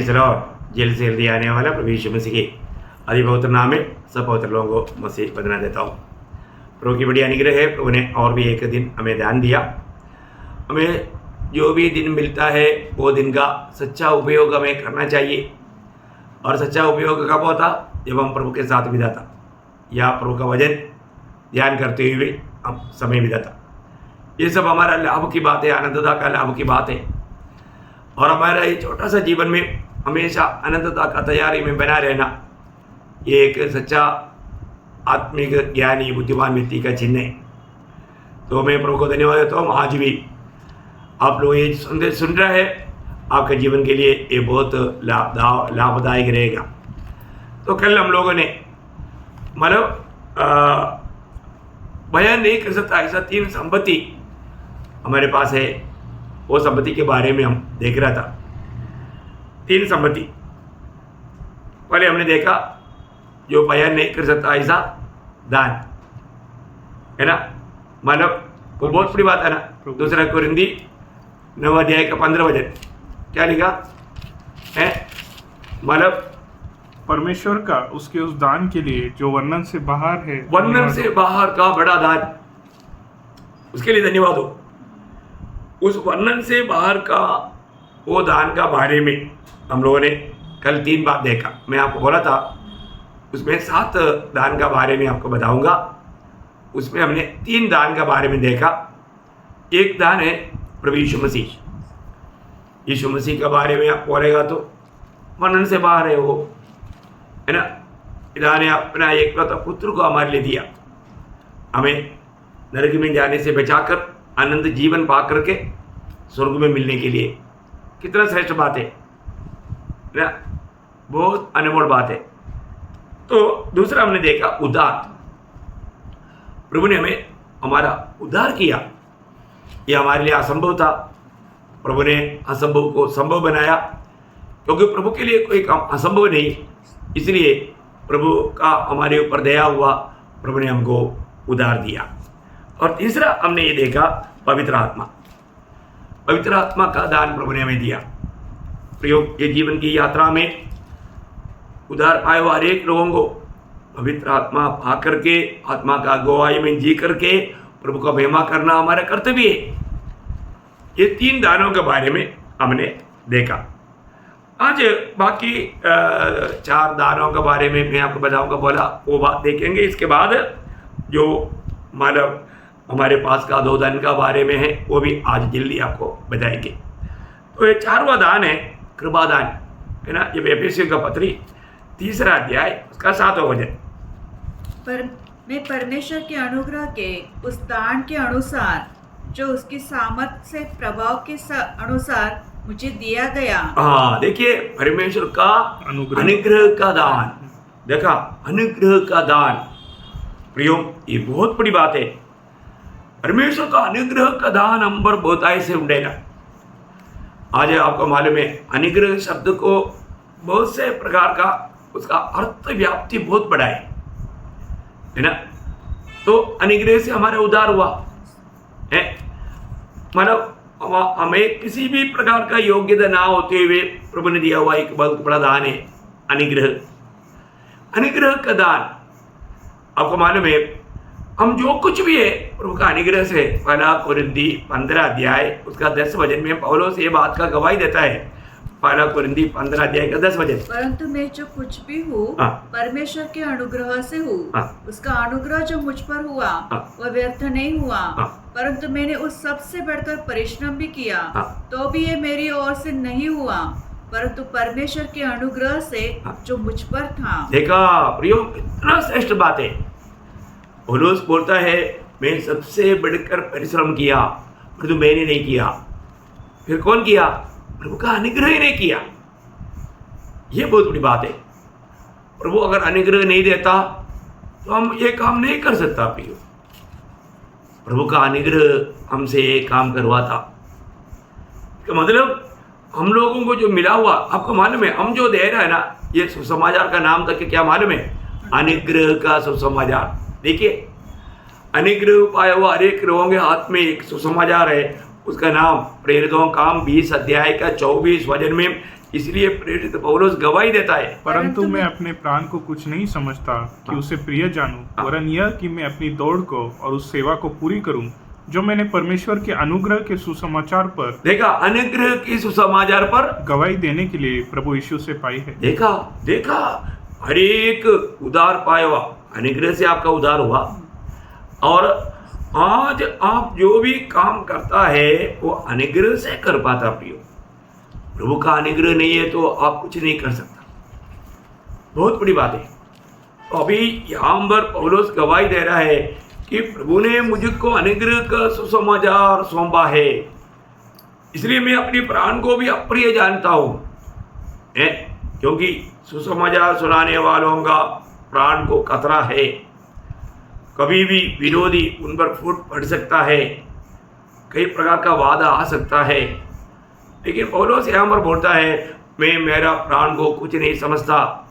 Praise the Lord. Jail से जल्दी आने वाला प्रभु यीशु मसीह के अति पवित्र नाम में सब पवित्र लोगों को मसीह बदना देता हूँ। प्रभु की बड़ी अनुग्रह है। प्रभु ने और भी एक दिन हमें ध्यान दिया। हमें जो भी दिन मिलता है वो दिन का सच्चा उपयोग हमें करना चाहिए। और सच्चा उपयोग कब होता? जब हम प्रभु के साथ बिताता या प्रभु का वचन ध्यान करते हुए हम समय बिताता। ये सब हमारा लाभ की बात है, आनंदता का लाभ की बात है। और हमारा ये छोटा सा जीवन में हमेशा आनंदता का तैयारी में बना रहना, ये एक सच्चा आत्मिक ज्ञानी बुद्धिमान व्यक्ति का चिन्ह है। तो मैं प्रभु को धन्यवाद देता हूँ। आज भी आप लोग ये संदेश सुन रहे हैं, आपके जीवन के लिए ये बहुत लाभदायक रहेगा। तो कल हम लोगों ने मतलब बयान नहीं कर सकता ऐसा 3 संपत्ति हमारे पास है, वो संपत्ति के बारे में हम देख रहा था। 3 संपत्ति पहले हमने देखा जो बयान नहीं कर सकता ऐसा दान है ना, मतलब वो बहुत बड़ी बात है ना। दूसरा कुरिन्दी 9 अध्याय का 15 वचन क्या लिखा है? मतलब परमेश्वर का उसके उस दान के लिए जो वर्णन से बाहर है, वर्णन से बाहर का बड़ा दान, उसके लिए धन्यवाद हो। उस वर्णन से बाहर का वो दान का बारे में हम लोगों ने कल 3 बात देखा। मैं आपको बोला था उसमें 7 दान का बारे में आपको बताऊंगा। उसमें हमने 3 दान का बारे में देखा। एक दान है प्रभु यीशु मसीह। यीशु मसीह के बारे में आप बोलेगा तो वर्णन से बाहर है वो, है ना। पिता ने अपना एकलौता पुत्र को हमारे लिए दिया, हमें नरक में जाने से बचाकर आनंद जीवन पा करके स्वर्ग में मिलने के लिए। कितना श्रेष्ठ बात है ना, बहुत अनमोल बात है। तो दूसरा हमने देखा उद्धार। प्रभु ने हमें हमारा उद्धार किया। यह हमारे लिए असंभव था, प्रभु ने असंभव को संभव बनाया, क्योंकि प्रभु के लिए कोई काम असंभव नहीं। इसलिए प्रभु का हमारे ऊपर दया हुआ, प्रभु ने हमको उद्धार दिया। और तीसरा हमने ये देखा पवित्र आत्मा। पवित्र आत्मा का दान प्रभु ने हमें दिया। प्रयोग ये जीवन की यात्रा में उद्धार पाए हुए हर एक लोगों को पवित्र आत्मा पा करके, आत्मा का अगुवाई में जी करके प्रभु का महिमा करना हमारा कर्तव्य है। ये 3 दानों के बारे में हमने देखा। आज बाकी 4 दानों के बारे में मैं आपको बताऊंगा, बोला वो बात देखेंगे। इसके बाद जो मतलब हमारे पास का 2 दान का बारे में है वो भी आज जल्दी आपको बताएंगे। तो ये 4वां दान है कृपा दान, है ना। ये एफेसियों का पत्री 3 अध्याय उसका 7वां वचन। पर मैं परमेश्वर के अनुग्रह के उस दान के अनुसार जो उसकी सामर्थ्य से प्रभाव के अनुसार मुझे दिया गया। हाँ, देखिए परमेश्वर का अनुग्रह का दान, देखा अनुग्रह का दान। प्रियो ये बहुत बड़ी बात है। परमेश्वर का अनुग्रह का दान हम पर बहुत ऐसे उड़ेगा। आज आपको मालूम है अनुग्रह शब्द को बहुत से प्रकार का उसका अर्थ व्याप्ति बहुत बड़ा है ना। तो अनुग्रह से हमारा उद्धार हुआ है, मतलब हमें किसी भी प्रकार का योग्यता ना होते हुए प्रभु ने दिया हुआ एक बहुत बड़ा दान है अनुग्रह। अनुग्रह का दान आपको मालूम है, हम जो कुछ भी है प्रभु का अनुग्रह से। 1 कुरिन्दी 15 अध्याय उसका 10 वचन में पौलुस ये बात का गवाही देता है। 1 कुरिन्दी 15 अध्याय का 10 वचन। परंतु मैं जो कुछ भी हूँ परमेश्वर के अनुग्रह से हूँ। उसका अनुग्रह जो मुझ पर हुआ वह व्यर्थ नहीं हुआ, परंतु मैंने उस सबसे बढ़कर परिश्रम भी किया, तो भी ये मेरी ओर से नहीं हुआ, परंतु परमेश्वर के अनुग्रह से जो मुझ पर था। देखा प्रियो कितना श्रेष्ठ बात है। पौलुस बोलता है मैं सबसे बढ़कर परिश्रम किया, परंतु मैंने नहीं किया। फिर कौन किया? प्रभु का अनुग्रह ही नहीं किया। ये बहुत बड़ी बात है। प्रभु अगर अनुग्रह नहीं देता तो हम ये काम नहीं कर सकता। प्रियो प्रभु का अनुग्रह हमसे ये काम करवाता। इसका मतलब हम लोगों को जो मिला हुआ, आपको मालूम है हम जो दे रहे हैं ना, ये सुसमाचार का नाम तक क्या मालूम है? अनुग्रह का सुसमाचार। देखिए अनुग्रह पाया हुआ हर एक लोगों के हाथ में एक सुसमाचार है, उसका नाम प्रेरितों काम 20 अध्याय का 24 वचन में इसलिए प्रेरित पौलुस गवाही देता है, परंतु मैं अपने प्राण को कुछ नहीं समझता कि उसे प्रिय जानूं, वरन यह कि मैं अपनी दौड़ को और उस सेवा को पूरी करूं जो मैंने परमेश्वर के अनुग्रह के सुसमाचार पर देखा, अनुग्रह के सुसमाचार पर गवाही देने के लिए प्रभु यीशु से पाई है। देखा हर एक उद्धार पाया हुआ, अनुग्रह से आपका उद्धार हुआ। और आज आप जो भी काम करता है वो अनुग्रह से कर पाता। प्रियो, प्रभु का अनुग्रह नहीं है तो आप कुछ नहीं कर सकता। बहुत बड़ी बात है। तो अभी यहाँ पर पौलुस गवाही दे रहा है कि प्रभु ने मुझको अनुग्रह का सुसमाचार सौंपा है, इसलिए मैं अपनी प्राण को भी अप्रिय जानता हूँ, क्योंकि सुसमाचार सुनाने वालों का प्राण को खतरा है। कभी भी विरोधी उन पर फूट पड़ सकता है, कई प्रकार का वादा आ सकता है। लेकिन पौलुस यहाँ पर बोलता है, मैं मेरा प्राण को कुछ नहीं समझता,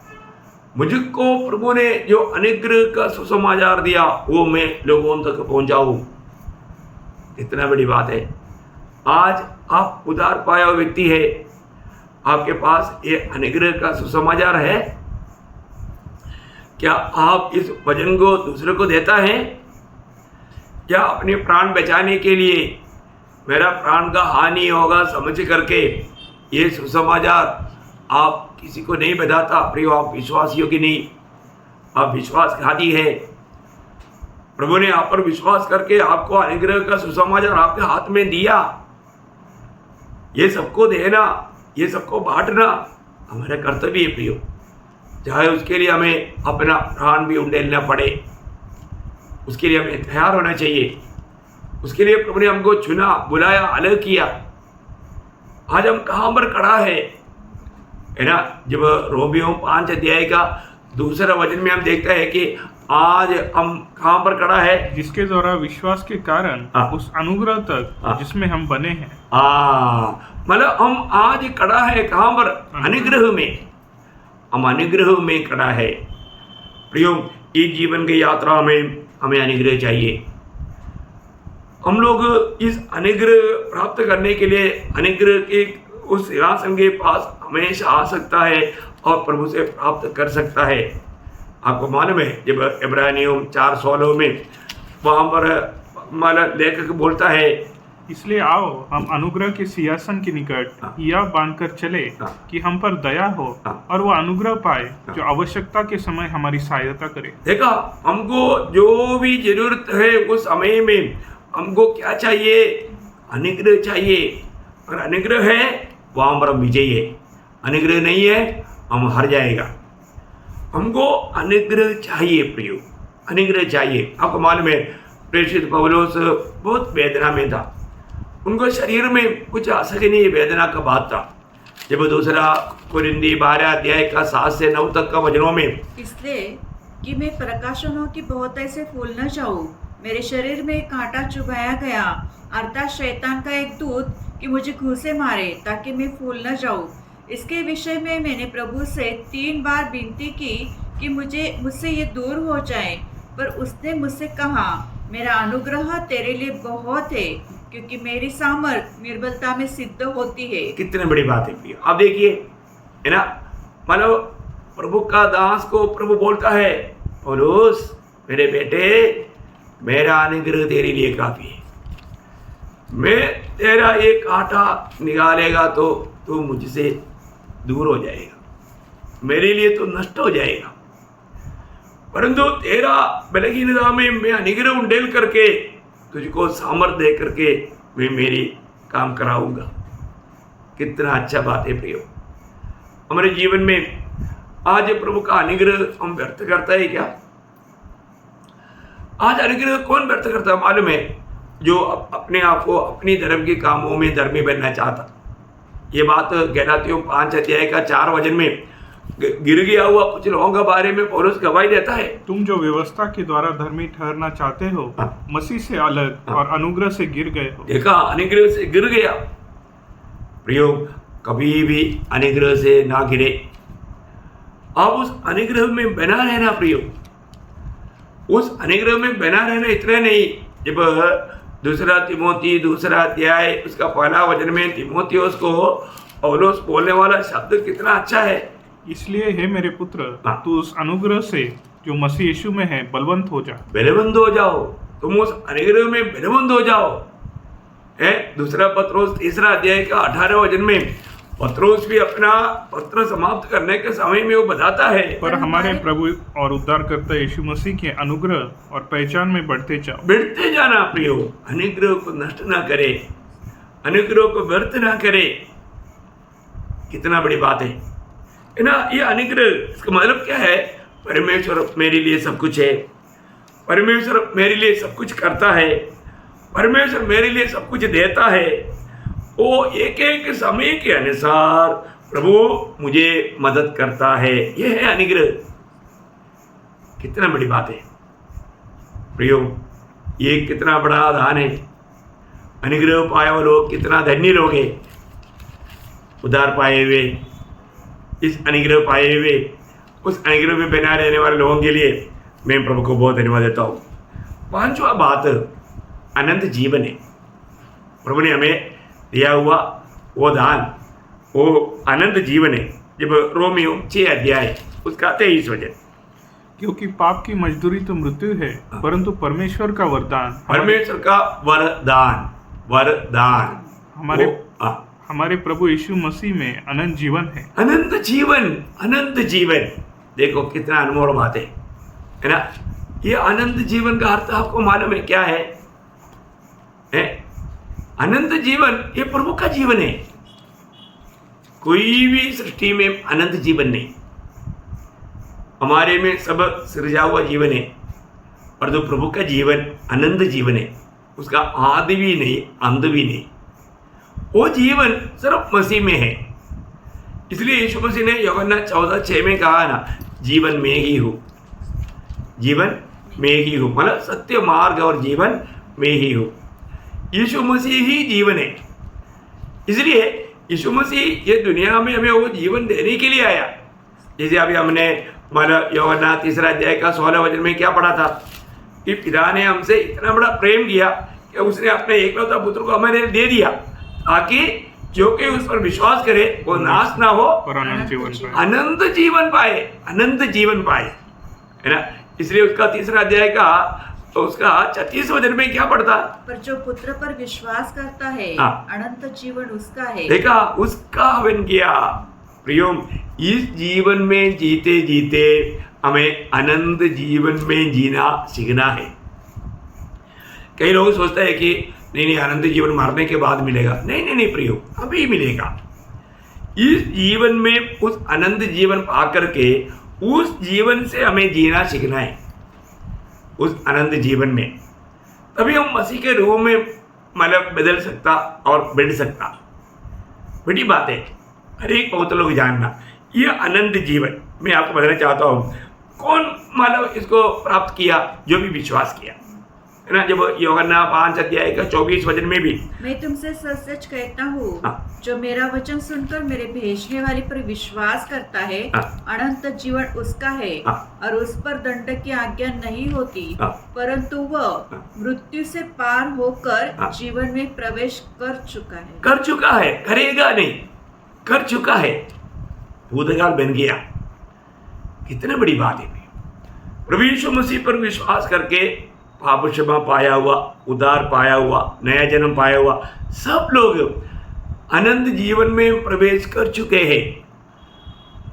मुझको प्रभु ने जो अनुग्रह का सुसमाचार दिया वो मैं लोगों तक पहुंचाऊं। इतना बड़ी बात है। आज आप उद्धार पाया हुआ व्यक्ति है, आपके पास ये अनुग्रह का सुसमाचार है। क्या आप इस वचन को दूसरे को देता है? क्या अपने प्राण बचाने के लिए मेरा प्राण का हानि होगा समझ करके ये सुसमाचार आप किसी को नहीं बताता? प्रियो, आप विश्वासियों की नहीं, आप विश्वासघाती है। प्रभु ने आप पर विश्वास करके आपको अनुग्रह का सुसमाचार आपके हाथ में दिया। ये सबको देना, ये सबको बांटना हमारा कर्तव्य है। प्रियो, चाहे उसके लिए हमें अपना प्राण भी उंडेलना पड़े, उसके लिए हमें तैयार होना चाहिए। उसके लिए प्रभु ने हमको चुना, बुलाया, अलग किया। आज हम कहाँ पर खड़ा है ना? जब रोमियो 5 अध्याय का दूसरा वचन में हम देखते हैं कि आज हम कहाँ पर खड़ा है, जिसके द्वारा विश्वास के कारण उस अनुग्रह तक जिसमें हम बने हैं। मतलब हम आज खड़ा है कहाँ पर? अनुग्रह में। हम अनुग्रह में खड़ा है। प्रियो, इस जीवन की यात्रा में हमें अनुग्रह चाहिए। हम लोग इस अनुग्रह प्राप्त करने के लिए अनुग्रह के उस सिंहासन के पास हमेशा आ सकता है और प्रभु से प्राप्त कर सकता है। आपको मालूम है, जब इब्रानियों 4:16 में वहाँ पर लेखक बोलता है, इसलिए आओ हम अनुग्रह के सिंहासन के निकट यह बांधकर चले कि हम पर दया हो और वो अनुग्रह पाए जो आवश्यकता के समय हमारी सहायता करे। देखा, हमको जो भी जरूरत है उस समय में हमको क्या चाहिए? अनुग्रह चाहिए। और अनुग्रह है वहाँ पर हम विजयी है, अनुग्रह नहीं है हम हार जाएगा। हमको अनुग्रह चाहिए प्रियो, अनुग्रह चाहिए। आपको मालूम है, प्रेरित पौलुस बहुत वेदना में था। उनको शरीर में कुछ आ सके नहीं, वेदना का बात था। जब दूसरा कुरिन्दी 12 अध्याय का 7 से 9 तक का वचनों में, इसलिए कि मैं प्रकाशनों की बहुताई से फूल न जाऊं, मेरे शरीर में कांटा चुभाया गया, अर्थात शैतान का एक दूत कि मुझे घूंसे मारे ताकि मैं फूल न जाऊं। इसके विषय में मैंने प्रभु से 3 बार विनती की कि मुझसे ये दूर हो जाए, पर उसने मुझसे कहा, मेरा अनुग्रह तेरे लिए बहुत है, क्योंकि मेरी सामर्थ निर्बलता में सिद्ध होती है। कितनी बड़ी बात है प्रिय। आप देखिए, है ना, मानो प्रभु का दास को प्रभु बोलता है, पौलुस मेरे बेटे, मेरा अनुग्रह तेरे लिए काफी है। मैं तेरा एक कांटा निकालेगा तो तू मुझसे दूर हो जाएगा, मेरे लिए तो नष्ट हो जाएगा, परंतु तेरा बलहीनता में मैं अनुग्रह उंडेल करके तुझको सामर्थ्य दे करके मैं मेरी काम कराऊंगा। कितना अच्छा बात है प्रियो। हमारे जीवन में आज प्रभु का अनुग्रह हम व्यर्थ करता है क्या? आज अनुग्रह कौन व्यर्थ करता है मालूम है? जो अपने आप को अपनी धर्म के कामों में धर्मी बनना चाहता। ये बात गलातियों 5 अध्याय का 4 वचन में गिर गया हुआ कुछ लोगों के बारे में पौलुस गवाही देता है। तुम जो व्यवस्था के द्वारा धर्मी ठहरना चाहते हो, मसीह से अलग और अनुग्रह से गिर गए हो। देखा, अनुग्रह से गिर गया। प्रियो, कभी भी अनुग्रह से ना गिरे। आप उस अनुग्रह में बना रहना प्रियो, उस अनुग्रह में बना रहना। इतना नहीं, जब दूसरा तिमोथी 2 अध्याय उसका 1 वचन में तिमोथियुस को पौलुस बोलने वाला शब्द कितना अच्छा है। इसलिए हे मेरे पुत्र, हाँ। तू उस अनुग्रह से जो मसीह यीशु में है बलवंत हो जा। बलवंत हो जाओ, तुम उस अनुग्रह में बलवंत हो जाओ। दूसरा पत्रोस 3 अध्याय का 18 वचन में पत्रोस भी अपना पत्र समाप्त करने के समय में वो बताता है, पर हमारे प्रभु और उद्धारकर्ता यीशु मसीह के अनुग्रह और पहचान में बढ़ते जाओ। बढ़ते जाना प्रियो, अनुग्रह को नष्ट ना करे, अनुग्रह को व्यर्थ ना करे। कितना बड़ी बात है ना ये अनुग्रह। इसका मतलब क्या है? परमेश्वर मेरे लिए सब कुछ है, परमेश्वर मेरे लिए सब कुछ करता है, परमेश्वर मेरे लिए सब कुछ देता है। वो एक एक समय के अनुसार प्रभु मुझे मदद करता है। यह है अनुग्रह। कितना बड़ी बात है प्रियो, ये कितना बड़ा दान है। अनुग्रह पाए हुए लोग कितना धन्य लोग हैं। उद्धार पाए हुए, इस अनुग्रह पाए हुए, उस अनुग्रह में बना रहने वाले लोगों के लिए मैं प्रभु को बहुत धन्यवाद देता हूँ। 5वां बात अनंत जीवन है। प्रभु ने हमें दिया हुआ वो दान, वो अनंत जीवन है। जब रोमियो 6 अध्याय उसका 23 वचन, क्योंकि पाप की मजदूरी तो मृत्यु है, परंतु परमेश्वर का वरदान, परमेश्वर का वरदान, वरदान हमारे प्रभु यीशु मसीह में अनंत जीवन है। अनंत जीवन, अनंत जीवन। देखो कितना अनमोल बात है ना। ये अनंत जीवन का अर्थ आपको मालूम है क्या है? अनंत जीवन ये प्रभु का जीवन है। कोई भी सृष्टि में अनंत जीवन नहीं। हमारे में सब सृजा हुआ जीवन है, और जो प्रभु का जीवन अनंत जीवन है, उसका आदि भी नहीं अंत भी नहीं। वो जीवन सिर्फ मसीह में है। इसलिए यीशु मसीह ने यूहन्ना 14:6 में कहा ना, जीवन में ही हूँ, जीवन में ही हूँ, मतलब सत्य मार्ग और जीवन में ही हूँ। यीशु मसीह ही जीवन है। इसलिए यीशु मसीह ये दुनिया में हमें वो जीवन देने के लिए आया। जैसे अभी हमने यूहन्ना 3 अध्याय का 16 वचन में क्या पढ़ा था कि पिता ने हमसे इतना बड़ा प्रेम किया कि उसने अपने एकलौता पुत्र को हमें दे दिया, ताकि जो कि उस पर विश्वास करे वो नाश ना हो पर अनंत जीवन पाए। अनंत जीवन पाए, अनंत जीवन पाए, है ना। इसलिए उसका 3 अध्याय का तो उसका 36 वचन में क्या पढ़ता? पर जो पुत्र पर विश्वास करता है अनंत जीवन उसका है। देखा, उसका हवन किया। प्रियो, इस जीवन में जीते जीते हमें अनंत जीवन में जीना सीखना है। कई लोग सोचते हैं कि नहीं अनंत जीवन मरने के बाद मिलेगा। नहीं प्रियो, अभी मिलेगा। इस जीवन में उस अनंत जीवन पा करके उस जीवन से हमें जीना सीखना है। उस अनंत जीवन में तभी हम मसीह के रूह में मतलब बदल सकता और बढ़ सकता। बड़ी बात है, हर एक बहुत लोग जानना ये अनंत जीवन। मैं आपको बताना चाहता हूँ कौन मतलब इसको प्राप्त किया, जो भी विश्वास किया, है ना। जब यूहन्ना 5 अध्याय का 24 वचन में भी, मैं तुमसे सच सच कहता हूँ, जो मेरा वचन सुनकर मेरे भेजने वाले पर विश्वास करता है अनंत जीवन उसका है, और उस पर दंड की आज्ञा नहीं होती, परंतु वह मृत्यु से पार होकर जीवन में प्रवेश कर चुका है। करेगा नहीं, कर चुका है, भूतकाल बन गया। कितनी बड़ी बात है। प्रभु यीशु मसीह पर विश्वास करके पाप क्षमा पाया हुआ, उद्धार पाया हुआ, नया जन्म पाया हुआ सब लोग अनंत जीवन में प्रवेश कर चुके हैं।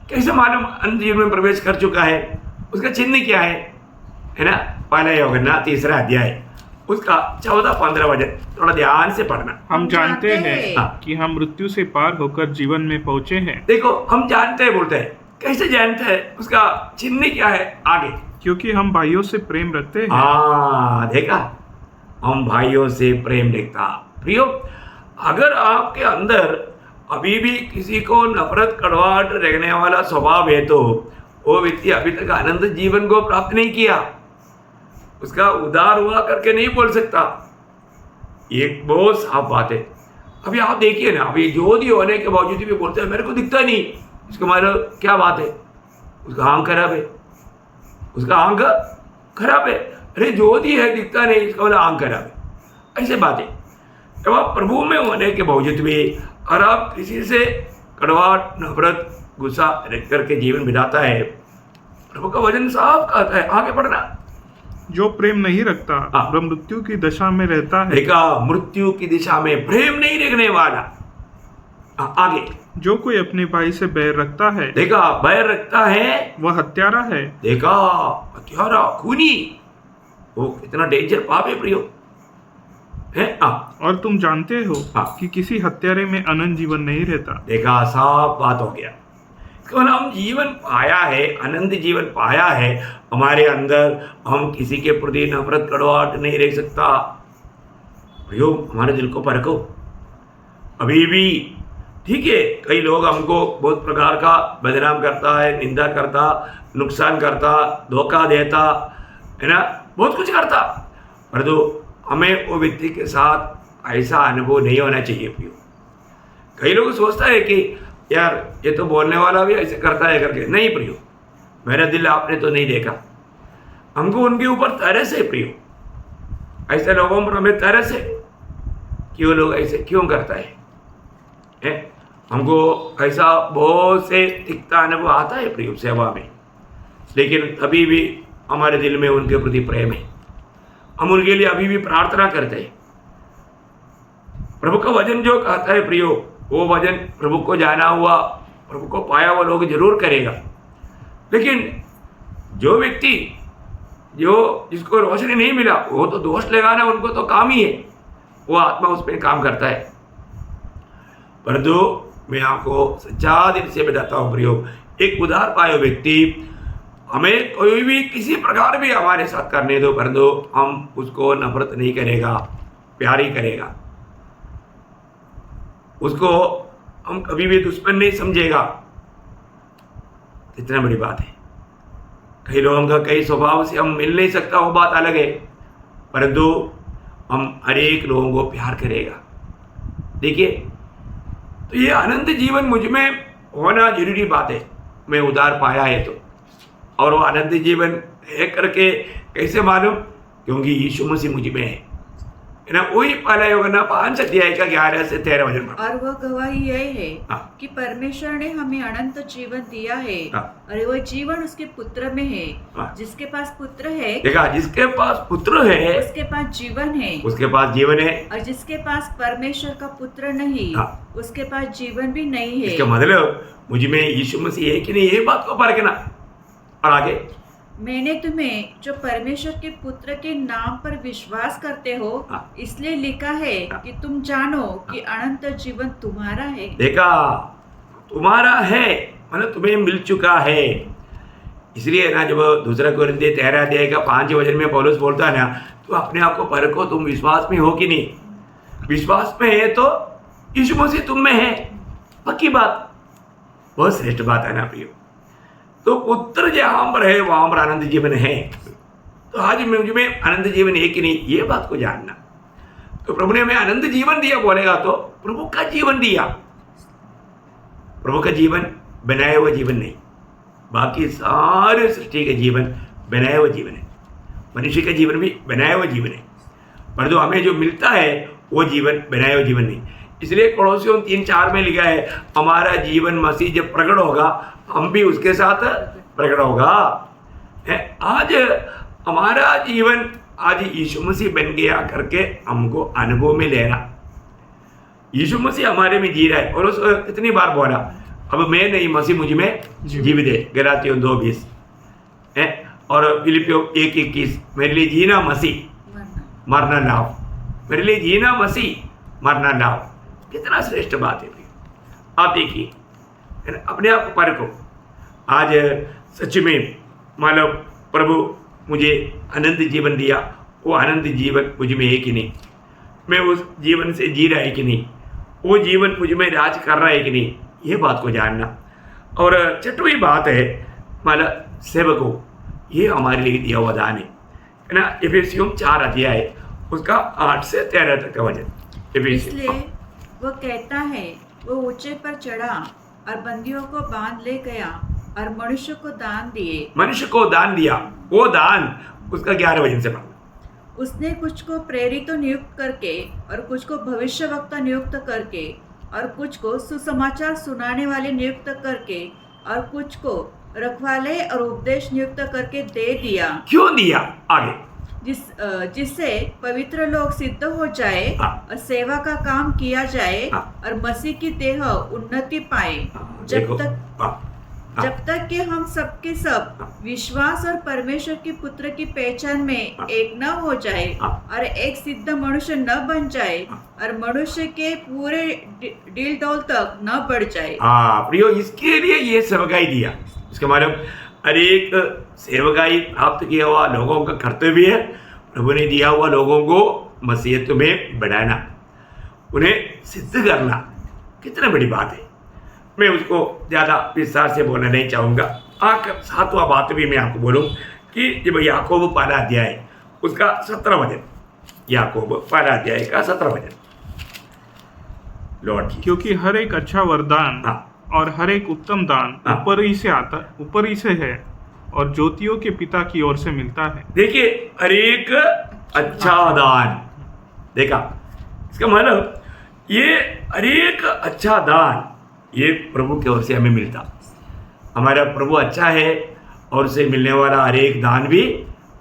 कैसे मालूम अनंत जीवन में प्रवेश कर चुका है? उसका चिन्ह क्या है ना। पहला यूहन्ना 3 अध्याय उसका 14-15 वचन थोड़ा ध्यान से पढ़ना। हम जानते हैं कि हम मृत्यु से पार होकर जीवन में पहुंचे हैं। देखो, हम जानते हैं बोलते हैं, कैसे जानते हैं? उसका चिन्ह क्या है आगे? क्योंकि हम भाइयों से प्रेम रखते हैं। देखा, हम भाइयों से प्रेम रखता। प्रियो, अगर आपके अंदर अभी भी किसी को नफरत कड़वाहट रखने वाला स्वभाव है तो वो व्यक्ति अभी तक अनंत जीवन को प्राप्त नहीं किया। उसका उद्धार हुआ करके नहीं बोल सकता। एक बहुत साफ बात है। अभी आप देखिए ना, अभी ज्योति होने के बावजूद भी बोलते हैं मेरे को दिखता नहीं। इसका मतलब क्या बात है? उसका आंख खराब है, उसका आंख खराब है। अरे ज्योति है, दिखता नहीं, इसका मतलब आंख खराब है। ऐसे बात है। जब आप प्रभु में होने के बावजूद भी और आप किसी से कड़वाहट, नफरत, गुस्सा रख करके जीवन बिताता है, प्रभु का वचन साफ कहता है आगे बढ़ना। जो प्रेम नहीं रखता हाँ। वह मृत्यु की दशा में रहता है। देखा, मृत्यु की दिशा में प्रेम नहीं रखने वाला। आगे, जो कोई अपने भाई से बैर रखता है देखा, बैर रखता है, वह हत्यारा है। देखा, हत्यारा, खूनी, वो कितना डेंजर पाप है प्रियो है। और तुम जानते हो हाँ। कि किसी हत्यारे में अनंत जीवन नहीं रहता। देखा, साफ बात हो गया। केवल हम जीवन पाया है, अनंत जीवन पाया है हमारे अंदर, हम किसी के प्रति नफरत, कड़वाहट नहीं रह सकता। प्रियो, हमारे दिल को परखो। अभी भी ठीक है, कई लोग हमको बहुत प्रकार का बदनाम करता है, निंदा करता, नुकसान करता, धोखा देता है ना, बहुत कुछ करता, परंतु हमें वो व्यक्ति के साथ ऐसा अनुभव नहीं होना चाहिए प्रियो। कई लोग सोचता है कि यार ये तो बोलने वाला भी ऐसे करता है करके। नहीं प्रियो, मेरा दिल आपने तो नहीं देखा। हमको उनके ऊपर तरस है प्रियो, ऐसे लोगों पर हमें तरस है कि वो लोग ऐसे क्यों करता है। हमको ऐसा बहुत से तिक्ता अनुभव आता है प्रियो सेवा में, लेकिन अभी भी हमारे दिल में उनके प्रति प्रेम है। हम उनके लिए अभी भी प्रार्थना करते हैं। प्रभु का वचन जो कहता है प्रियो, वो वचन प्रभु को जाना हुआ, प्रभु को पाया हुआ लोग जरूर करेगा। लेकिन जो व्यक्ति जिसको रोशनी नहीं मिला, वो तो दोष लगाना उनको तो काम ही है, वो आत्मा उस पर काम करता है। परंतु मैं आपको सच्चा दिल से बताता हूँ प्रियो, एक उधार पाए व्यक्ति, हमें कोई भी किसी प्रकार भी हमारे साथ करने दो, परंतु हम उसको नफरत नहीं करेगा, प्यार ही करेगा। उसको हम कभी भी दुश्मन नहीं समझेगा। कितना बड़ी बात है। कई लोगों का कई स्वभाव से हम मिल नहीं सकता, वो बात अलग है, परंतु हम हर एक लोगों को प्यार करेगा। देखिए, तो ये अनंत जीवन मुझ में होना जरूरी बात है। मैं उधार पाया है तो, और वो अनंत जीवन है करके कैसे मालूम? क्योंकि यीशु मसीह मुझ में है ना। वही पहला योगना 5 अध्याय का 11 से 13 वचन पढ़ो। और वह गवाही यह है हाँ। कि परमेश्वर ने हमें अनंत जीवन दिया है, हाँ। और वह जीवन उसके पुत्र में है। हाँ। जिसके पास पुत्र है, देखा, जिसके पास पुत्र है उसके पास जीवन है, उसके पास जीवन है। और जिसके पास परमेश्वर का पुत्र नहीं, हाँ। उसके पास जीवन भी नहीं है। इसका मतलब मुझ में यीशु मसीह है कि नहीं, ये बात को परखना। और आगे, मैंने तुम्हें जो परमेश्वर के पुत्र के नाम पर विश्वास करते हो, हाँ। इसलिए लिखा है कि तुम जानो कि अनंत जीवन तुम्हारा है। देखा, तुम्हारा है मतलब तुम्हें मिल चुका है। इसलिए ना, जब दूसरा कोरिन्थियों 13 अध्याय का 5 वचन में पौलुस बोलता है ना, तो अपने आप को परखो, तुम विश्वास में हो कि नहीं। विश्वास में है तो यीशु मसीह तुम में है, पक्की बात, बहुत श्रेष्ठ बात है ना प्रियो। तो पुत्र जहाँ पर है वहाँ पर आनंद जीवन है। तो आज मुझ में आनंद जीवन है कि नहीं, ये बात को जानना। तो प्रभु ने हमें आनंद जीवन दिया बोलेगा तो प्रभु का जीवन दिया। प्रभु का जीवन बनाया हुआ जीवन नहीं, बाकी सारे सृष्टि का जीवन बनाया हुआ जीवन है। मनुष्य का जीवन भी बनाया हुआ जीवन है, परंतु हमें जो मिलता है वो जीवन बनाया हुआ जीवन नहीं। इसलिए कोलोसियों 3:4 में लिखा है, हमारा जीवन मसीह जब प्रकट होगा हम भी उसके साथ प्रकट होगा। आज हमारा जीवन आज यीशु मसीह बन गया करके हमको अनुभव में लेना। यीशु मसीह हमारे में जी रहा है, और उस कितनी बार बोला, अब मैं नहीं मसीह मुझ में जीवित है, गलातियों 2:20 और फिलिपियों 1:21, मेरे लिए जीना मसीह मरना लाभ, मेरे लिए जीना मसीह मरना लाभ। कितना श्रेष्ठ बात है। आप देखिए, अपने आप को परखो। आज सच में मानो प्रभु मुझे अनंत जीवन दिया, वो अनंत जीवन मुझ में है कि नहीं, मैं उस जीवन से जी रहा है कि नहीं, वो जीवन मुझ में राज कर रहा है कि नहीं, ये बात को जानना। और 6वीं बात है, माना सेवकों, ये हमारे लिए दिया हुआ दान है ना। इफिसियों 4 अध्याय उसका 8 से 13 तक का वचन। इसलिए वह कहता है, वो ऊंचे पर चढ़ा और बंदियों को बांध ले गया और मनुष्य को दान दिए। मनुष्य को दान दिया, वो दान उसका 11 वचन से पढ़ो। उसने कुछ को प्रेरित नियुक्त करके और कुछ को भविष्यवक्ता नियुक्त करके और कुछ को सुसमाचार सुनाने वाले नियुक्त करके और कुछ को रखवाले और उपदेश नियुक्त करके दे दिया। क्यों दिया? आगे जिससे पवित्र लोग सिद्ध हो जाए और सेवा का काम किया जाए और मसीह की देह उन्नति पाए, जब तक कि हम सबके सब विश्वास और परमेश्वर के पुत्र की पहचान में एक न हो जाए और एक सिद्ध मनुष्य न बन जाए और मनुष्य के पूरे डील डौल तक न बढ़ जाए। प्रियो, इसके लिए ये सेवकाई दिया। इसका मतलब हर एक सेवकाई प्राप्त किया हुआ लोगों का कर्तव्य है प्रभु ने दिया हुआ लोगों को मसीहत में बढ़ाना, उन्हें सिद्ध करना। कितना बड़ी बात है। मैं उसको ज़्यादा विस्तार से बोलना नहीं चाहूँगा। आखिर 7वां बात भी मैं आपको बोलूँ कि जब याकूब 1 अध्याय उसका 17 वचन, याकूब 1 अध्याय का 17 वचन, लॉर्ड की, क्योंकि हर एक अच्छा वरदान और हर एक उत्तम दान ऊपर ही से है और ज्योतियों के पिता की ओर से मिलता है। देखिए, हर एक अच्छा दान, देखा इसका मतलब ये हर एक अच्छा दान ये प्रभु की ओर से हमें मिलता। हमारा प्रभु अच्छा है और उससे मिलने वाला हर एक दान भी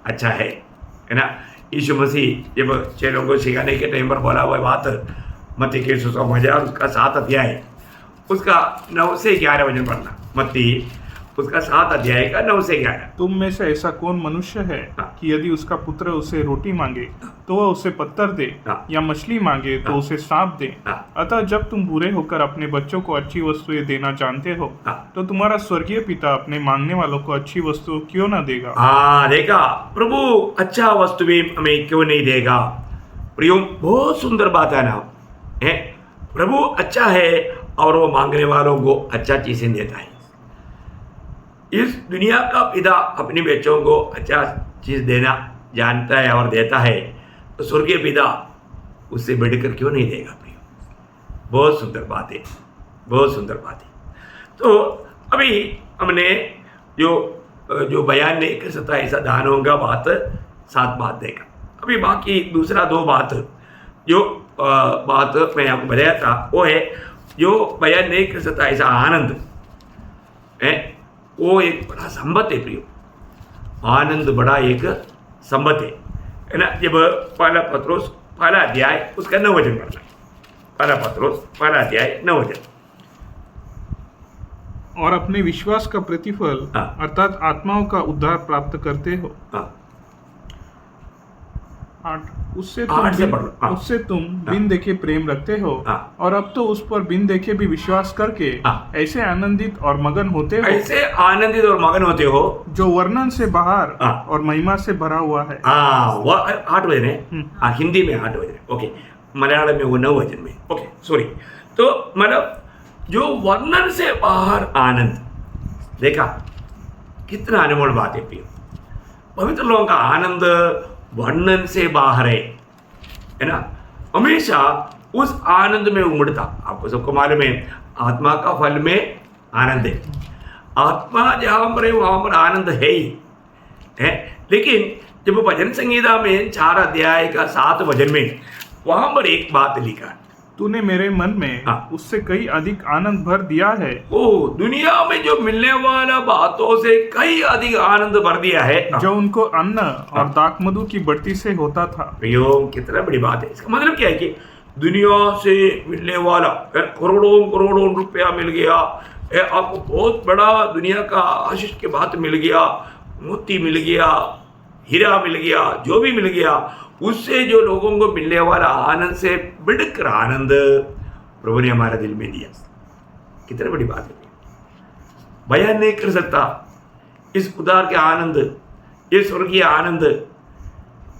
अच्छा है ना। यीशु मसीह जब चेलों को सिखाने के टाइम पर बोला हुआ बात मत्ती के सुसमाचार उसका 7 अध्याय उसका 9 से 11 वचन पढ़ना। मत्ती उसका 7 अध्याय का 9 से 11। तुम में से ऐसा कौन मनुष्य है कि यदि उसका पुत्र उसे रोटी मांगे तो वह उसे पत्थर दे, या मछली मांगे तो उसे सांप दे? अतः जब तुम बुरे होकर अपने बच्चों को अच्छी वस्तुएं देना जानते हो तो तुम्हारा स्वर्गीय पिता अपने मांगने वालों को अच्छी वस्तु क्यों ना देगा? देखा, प्रभु अच्छा वस्तु भी हमें क्यों नहीं देगा। प्रियो, बहुत सुंदर बात है ना, है प्रभु अच्छा है और वो मांगने वालों को अच्छा चीजें देता है। इस दुनिया का पिता अपने बच्चों को अच्छा चीज देना जानता है और देता है, तो स्वर्गीय पिता उससे बढ़कर क्यों नहीं देगा। प्रियो, बहुत सुंदर बात है, बहुत सुंदर बात है। तो अभी हमने जो बयान नहीं कर सकता ऐसा दानों का बात 7 बात देखा। अभी बाकी दूसरा 2 बात जो बात मैं आपको बताया था वो है जो बयान नहीं कर सकता ऐसा आनंद है, वो एक बड़ा संपत्ति है। प्रियो, आनंद बड़ा एक संपत्ति है ना। जब 1 पत्रोस 1 अध्याय उसका 9 वचन पढ़ना। 1 पत्रोस 1 अध्याय 9 वचन। और अपने विश्वास का प्रतिफल अर्थात आत्माओं का उद्धार प्राप्त करते हो। 8 उससे तुम बिन देखे प्रेम रखते हो और अब तो उस पर बिन देखे भी विश्वास करके ऐसे आनंदित और मगन होते हो जो वर्णन से बाहर और महिमा से भरा हुआ है। 8 वचन है, हिंदी में 8 वचन, ओके, मलयालम में वो 9 वचन में, ओके सॉरी। तो मतलब जो वर्णन से बाहर आनंद, देखा कितना अनमोल बात है। पवित्र लोगों का आनंद वर्णन से बाहर है ना। हमेशा उस आनंद में उमड़ता। आपको सबको मालूम है आत्मा का फल में आनंद है। आत्मा जहाँ पर है वहाँ पर आनंद है ही है। लेकिन जब भजन संगीता में 4 अध्याय का 7 वचन में वहाँ पर एक बात लिखा, तूने मेरे मन में उससे कई अधिक आनंद भर दिया है। दुनिया में जो मिलने वाला बातों से कई अधिक आनंद भर दिया है जो उनको अन्न और दाखमधु की बढ़ती से होता था। कितना बड़ी बात है। इसका मतलब क्या है कि दुनिया से मिलने वाला करोड़ों रुपया मिल गया, आपको बहुत बड़ा दुनिया का आशीष के बात मिल गया, मोती मिल गया, हीरा मिल गया, जो भी मिल गया, उससे जो लोगों को मिलने वाला आनंद से बढ़कर आनंद प्रभु ने हमारा दिल में दिया। कितनी बड़ी बात है, बयान नहीं कर सकता इस उदार के आनंद, ये स्वर्गीय आनंद।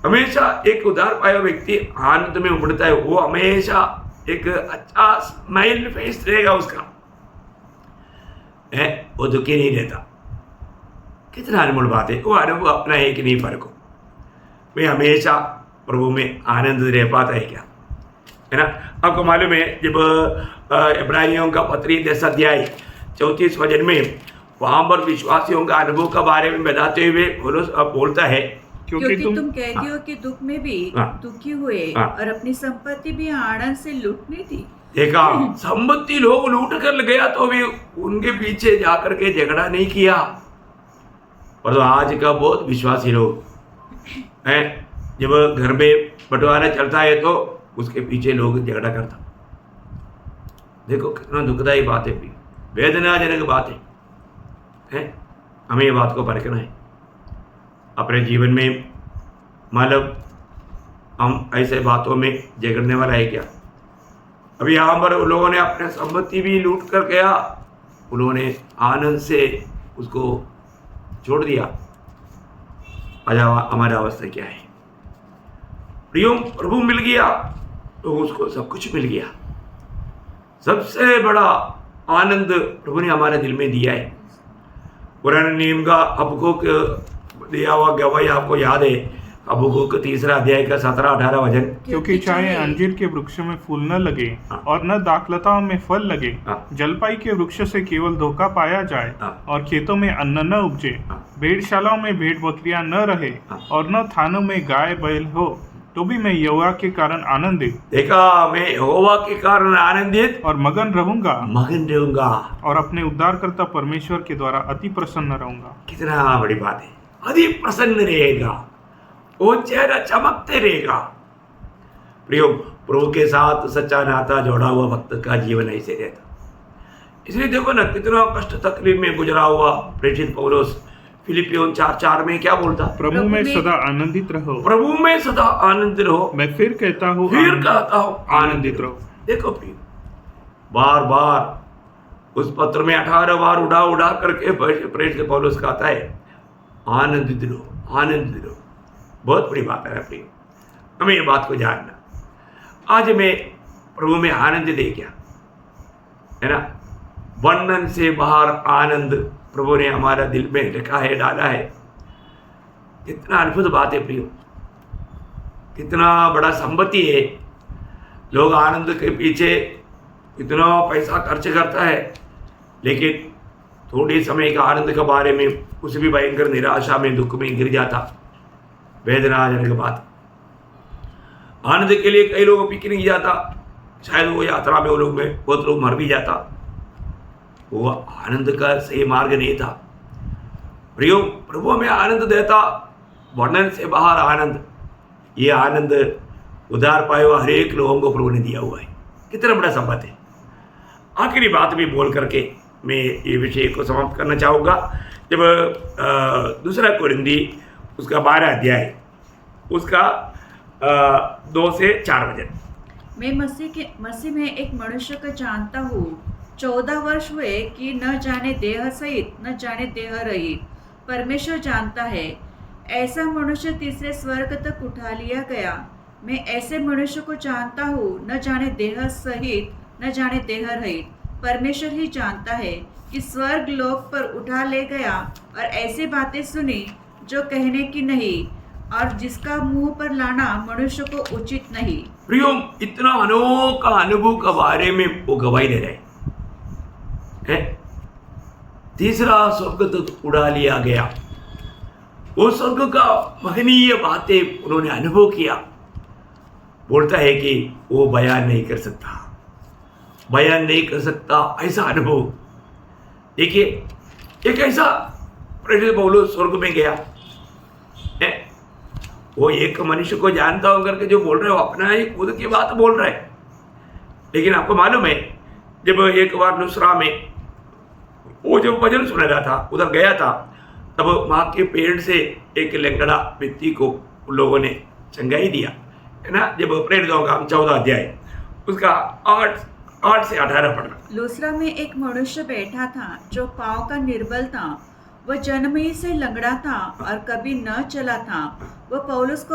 हमेशा एक उदार पाया व्यक्ति आनंद में उमड़ता है, वो हमेशा एक अच्छा स्माइल फेस रहेगा उसका, वो दुखी नहीं रहता। कितना अनमोल बात है। वो अनुभव अपना है कि नहीं फर्क हो, मैं हमेशा प्रभु में आनंद रह पाता है क्या, है ना। आपको मालूम है जब इब्रानियों का पत्री 10 अध्याय 34 वचन में वहाँ पर विश्वासियों का अनुभव के बारे में बताते हुए पौलुस बोलता है, क्योंकि तुम कहते हो कि दुख में भी दुखी हुए और अपनी संपत्ति भी आनंद से लूट नहीं थी, देखा संपत्ति लोग लूट कर गया तो भी उनके पीछे जाकर के झगड़ा नहीं किया। पर तो आज का बहुत विश्वासी लोग हैं, जब घर में बंटवारा चलता है तो उसके पीछे लोग झगड़ा करता। देखो कितना दुखदायी बात है, वेदनाजनक बात है। हमें ये बात को परखना है अपने जीवन में। मतलब हम ऐसे बातों में झगड़ने वाला है क्या? अभी यहाँ पर उन लोगों ने अपने संपत्ति भी लूट कर गया, उन्होंने आनंद से उसको छोड़ दिया। आज हमारी अवस्था क्या है? प्रियो प्रभु मिल गया तो उसको सब कुछ मिल गया। सबसे बड़ा आनंद प्रभु ने हमारे दिल में दिया है। पुराने नियम का हबक्कूक दिया हुआ गवाही आपको याद है, हबक्कूक 3 अध्याय का 17-18 वचन। क्योंकि चाहे अंजीर के वृक्ष में फूल न लगे और न दाखलताओं में फल लगे, जलपाई के वृक्ष से केवल धोखा पाया जाए और खेतों में अन्न न उपजे, भेड़शालाओं में भेड़ बकरियां न रहे और न थानों में गाय बैल हो, तो भी मैं यहोवा के कारण आनंदित, देखा मैं यहोवा के कारण आनंदित और मगन रहूंगा और अपने उद्धारकर्ता परमेश्वर के द्वारा अति प्रसन्न रहूंगा। कितना बड़ी बात है, अति प्रसन्न रहेगा, वो चेहरा चमकते रहेगा। प्रियो प्रभु के साथ सच्चा नाता जोड़ा हुआ भक्त का जीवन ऐसे रहता। इसलिए देखो ना कितना कष्ट तकलीफ में गुजरा हुआ प्रेषित पौलुस फिलिपियों 4:4 में क्या बोलता? प्रभु में सदा आनंदित रहो, प्रभु में सदा आनंदित रहो। मैं फिर कहता हूँ आनंदित रहो। देखो प्रिय बार बार उस पत्र में 18 बार उड़ा करके प्रेषित पौलुस कहता है आनंदित रहो। बहुत बड़ी बात है प्रिय, हमें ये बात को जानना। आज मैं प्रभु में आनंद दे क्या है ना, वर्णन से बाहर आनंद प्रभु ने हमारा दिल में रखा है, डाला है। कितना अद्भुत बात है प्रियो, कितना बड़ा संपत्ति है। लोग आनंद के पीछे इतना पैसा खर्च करता है, लेकिन थोड़ी समय का आनंद के बारे में उसे भी भयंकर निराशा में दुख में गिर जाता। वेदनाजनक बात। आनंद के लिए कई लोग पिकनिक जाता, शायद वो यात्रा में वो लोग में बहुत लोग मर भी जाता। वो आनंद का सही मार्ग नहीं था। प्रियो प्रभु हमें आनंद देता, वर्णन से बाहर आनंद। ये आनंद उधार पाए हुआ हर एक लोगों को प्रभु ने दिया हुआ है। कितना बड़ा संपत्ति है। आखिरी बात भी बोल करके मैं ये विषय को समाप्त करना चाहूँगा। जब 2 कोरिन्थी उसका 12 अध्याय उसका 2 से 4 वचन। मैं मसीह में एक मनुष्य को जानता हूँ, 14 वर्ष हुए कि न जाने देह सहित न जाने देह रहित, परमेश्वर जानता है। ऐसा मनुष्य तीसरे स्वर्ग तक उठा लिया गया। मैं ऐसे मनुष्य को जानता हूँ, न जाने देह सहित न जाने देह रहित, परमेश्वर ही जानता है, कि स्वर्ग लोक पर उठा ले गया और ऐसी बातें सुनी जो कहने की नहीं और जिसका मुंह पर लाना मनुष्य को उचित नहीं। प्रियो इतना अनोखा अनुभव के बारे में वो गवाही दे रहे हैं। तीसरा स्वर्ग तक उड़ा लिया गया। वो स्वर्ग का महनीय बातें उन्होंने अनुभव किया। बोलता है कि वो बयान नहीं कर सकता ऐसा अनुभव। देखिए एक ऐसा प्रेषित पौलुस स्वर्ग में गया है, वो एक मनुष्य को जानता हूं करके जो बोल रहे हो अपना ही खुद की बात बोल रहे हैं। लेकिन आपको मालूम है जब एक बार नुसरा में वो जब भजन सुन रहा था उधर गया था, तब वहाँ के पेड़ से एक लंगड़ा व्यक्ति को उन लोगों ने चंगाई दिया है ना। जब प्रेरितों का 14 अध्याय उसका 8 से 18 पढ़ना। लूसरा में एक मनुष्य बैठा था जो पांव का निर्बल था। वह जन्म ही से लंगड़ा था और कभी न चला था। वह पौलुस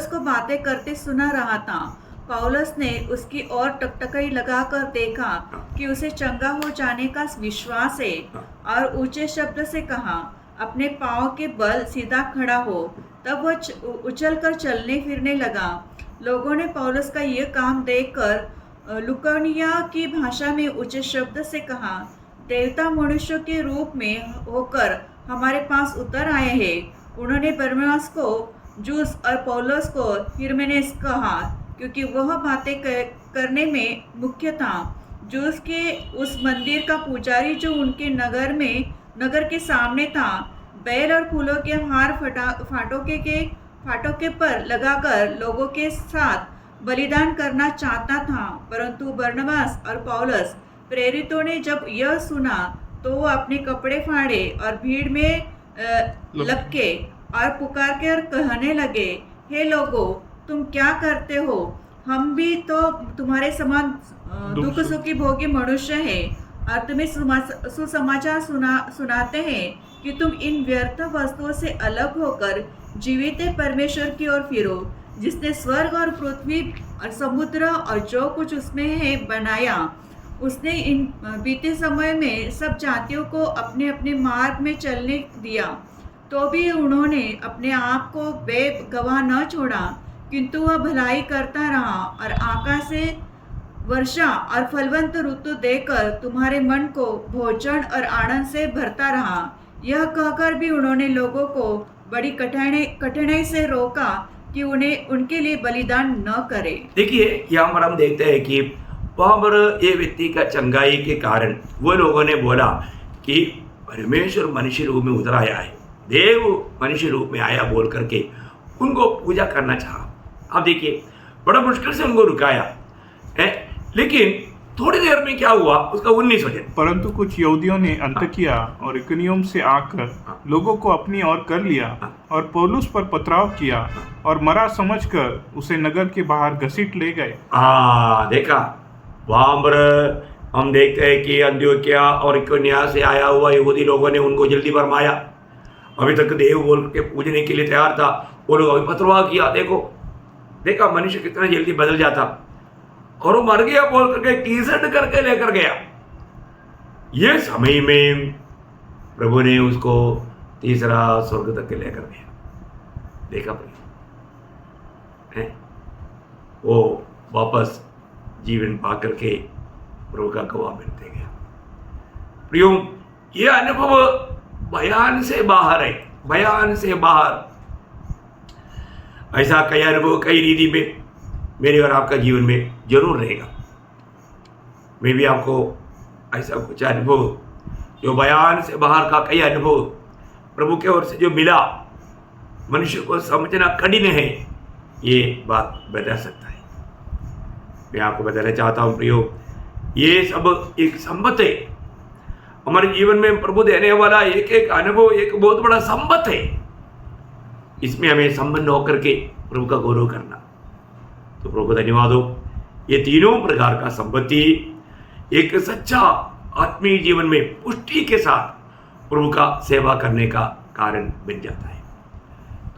को बातें करते सुना रहा था। पौलुस ने उसकी ओर टकटकी लगाकर देखा कि उसे चंगा हो जाने का विश्वास है और ऊंचे शब्द से कहा, अपने पांव के बल सीधा खड़ा हो। तब वह उछलकर चलने फिरने लगा। लोगों ने पौलुस का यह काम देखकर लुकानिया की भाषा में ऊंचे शब्द से कहा, देवता मनुष्य के रूप में होकर हमारे पास उतर आए हैं। उन्होंने बरनबास को जूस और पौलुस को हिरमेनेस कहा, क्योंकि वह बातें करने में मुख्य था। जो उसके उस मंदिर का पुजारी जो उनके नगर के सामने था, बैल और फूलों के हार फाटके पर लगाकर लोगों के साथ बलिदान करना चाहता था। परंतु बरनबास और पौलुस प्रेरितों ने जब यह सुना तो वो अपने कपड़े फाड़े और भीड़ में लपके और पुकार कर कहने लगे, हे लोगों, तुम क्या करते हो? हम भी तो तुम्हारे समान दुख सुखी भोगी मनुष्य हैं और तुम्हें सुसमाचार सुनाते हैं कि तुम इन व्यर्थ वस्तुओं से अलग होकर जीवित परमेश्वर की ओर फिरो, जिसने स्वर्ग और पृथ्वी और समुद्र और जो कुछ उसमें है बनाया। उसने इन बीते समय में सब जातियों को अपने अपने मार्ग में चलने दिया, तो भी उन्होंने अपने आप को बेगवाह न छोड़ा, किंतु वह भलाई करता रहा और आकाश से वर्षा और फलवंत ऋतु देकर तुम्हारे मन को भोजन और आनंद से भरता रहा। यह कहकर भी उन्होंने लोगों को बड़ी कठिनाई से रोका कि उन्हें उनके लिए बलिदान न करे। देखिए, यहाँ पर हम देखते हैं कि वहाँ पर ये व्यक्ति का चंगाई के कारण वो लोगों ने बोला कि परमेश्वर मनुष्य रूप में उतर आया है, देव मनुष्य रूप में आया बोल करके उनको पूजा करना चाहा। अब देखिए, बड़ा मुश्किल से उनको रुकाया है, लेकिन थोड़ी देर में क्या हुआ उसका 19 वचन। परंतु कुछ यहूदियों ने अंतकिया और इकुनियुम से आकर लोगों को अपनी ओर कर लिया और पौलुस पर पथराव किया और मरा समझकर उसे नगर के बाहर घसीट ले गए। देखा, वहां पर हम देखते हैं कि अंत्योकिया और इकुनिया से आया हुआ यहूदी लोगों ने उनको जल्दी भरमाया। अभी तक देव बोल के पूजने के लिए तैयार था, वो लोग अभी पथराव किया। देखा मनुष्य कितना जल्दी बदल जाता, और वो मर गया बोल करके टी-शर्ट करके लेकर गया। ये समय में प्रभु ने उसको तीसरा स्वर्ग तक के लेकर गया। देखा भाई, वो वापस जीवन पा करके प्रभु का गवाह बनते गया। प्रियो, ये अनुभव बयान से बाहर है, बयान से बाहर। ऐसा कई अनुभव कई रीति में मेरे और आपका जीवन में जरूर रहेगा। मैं भी आपको ऐसा कुछ अनुभव जो बयान से बाहर का कई अनुभव प्रभु के ओर से जो मिला, मनुष्य को समझना कठिन है, ये बात बता सकता है। मैं आपको बताना चाहता हूँ प्रियो, ये सब एक संपत है। हमारे जीवन में प्रभु देने वाला एक एक अनुभव एक बहुत बड़ा संपत है। इसमें हमें संबंध होकर के प्रभु का गौरव करना। तो प्रभु को धन्यवाद हो। ये तीनों प्रकार का संपत्ति एक सच्चा आत्मीय जीवन में पुष्टि के साथ प्रभु का सेवा करने का कारण बन जाता है।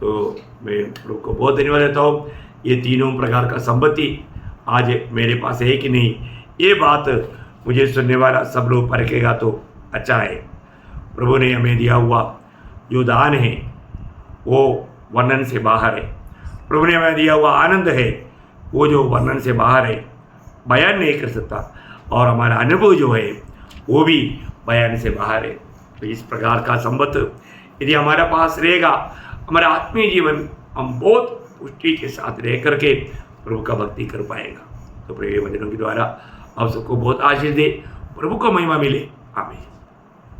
तो मैं प्रभु को बहुत धन्यवाद देता हूँ। ये तीनों प्रकार का संपत्ति आज मेरे पास है कि नहीं, ये बात मुझे सुनने वाला सब लोग परखेगा तो अच्छा है। प्रभु ने हमें दिया हुआ जो दान है वो वर्णन से बाहर है। प्रभु ने हमें दिया हुआ आनंद है वो जो वर्णन से बाहर है, बयान नहीं कर सकता। और हमारा अनुभव जो है वो भी बयान से बाहर है। तो इस प्रकार का संबंध यदि हमारे पास रहेगा, हमारा आत्मीय जीवन हम बहुत पुष्टि के साथ रह करके प्रभु का भक्ति कर पाएगा। तो प्रिय वचनों के द्वारा आप सबको बहुत आशीष दे, प्रभु को महिमा मिले। आमीन।